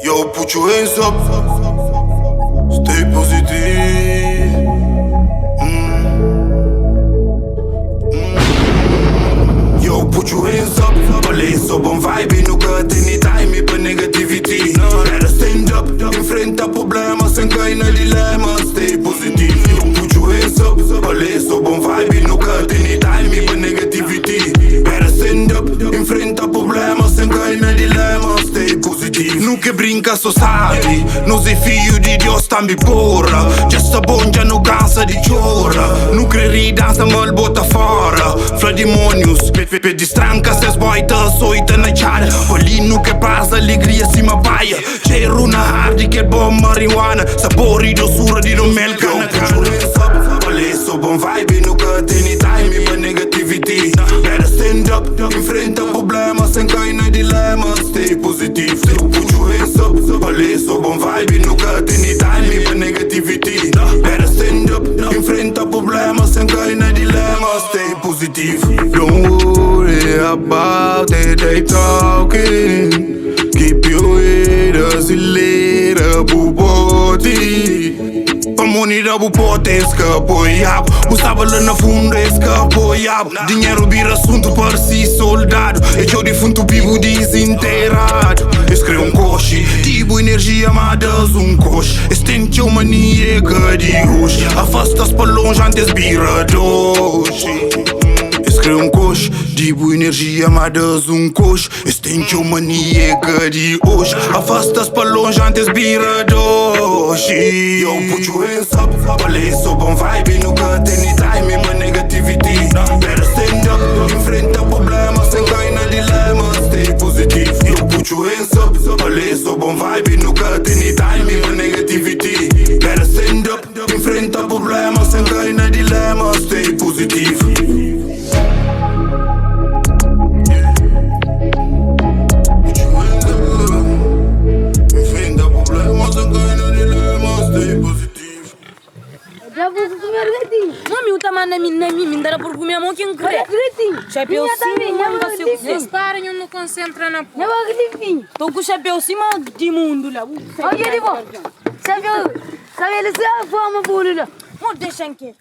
Yo, put your hands up. Stay positive. Yo, put your hands up. Police up on vibe, nu că tine time pe negativity. Better stand up, enfrenta problema sem cair na dilema. Stay positive. Yo, put your hands up. Police up on vibe, nu că tine time pe negativity. Better stand up, enfrenta problema sem cair na dilema. Stay positive. Nu che brinca so sabe, non sei figlio di Dio stambi porra. Già sta bongia non cansa di giorra. Nu credi danza ma il bota fora. Fra demonios, pe distranca se sboita, soita na ciara. Polino che passa, allegria si ma baia. C'era una hardy che bom marijuana. Sapori doçura di non melca na cara. Police up on vibe, nu că tine time pe negativity. Better stand up, enfrenta problema sem cair na dilema. Stay positive, put your hands up. Police up on vibe, nu că tine time pe negativity. Better stand up, enfrenta problema sem cair na dilema. Stay positive. Don't worry about it, they talking. Keep your head as a little buboti. Comunidad bupote scăpoiab. Usava-lă na fundo scăpoiab. Dinheiro vira assunto para si soldado. E eu defunto vivo desintegrado. Escrevo coche, tipo energia mas coche. Estende uma maniega de roxo. Afasta-se para longe antes vira doce. Escrevo coche, tipo energia mas coche. Estende uma maniega de roxo. Afasta-se para longe antes vira doce. Yo, put your hands up. Police up on vibe, nu că tine time pe negativity. Better stand up, enfrenta problema sem cair na dilema. Stay positive. Yo, put your hands up. Police up on vibe, nu că tine time pe negativity. Better stand up, enfrenta problema sem cair na dilema. Stay positive. Mami, uta mana mi ndara por gumia mo kin kre. Chapéu sim, mano, você dispara e não concentra na porra. Eu acredito. Tô com chapéu cima de mundo lá. Olha de volta. Sabe ele se forma por lá. Mo deixa aqui.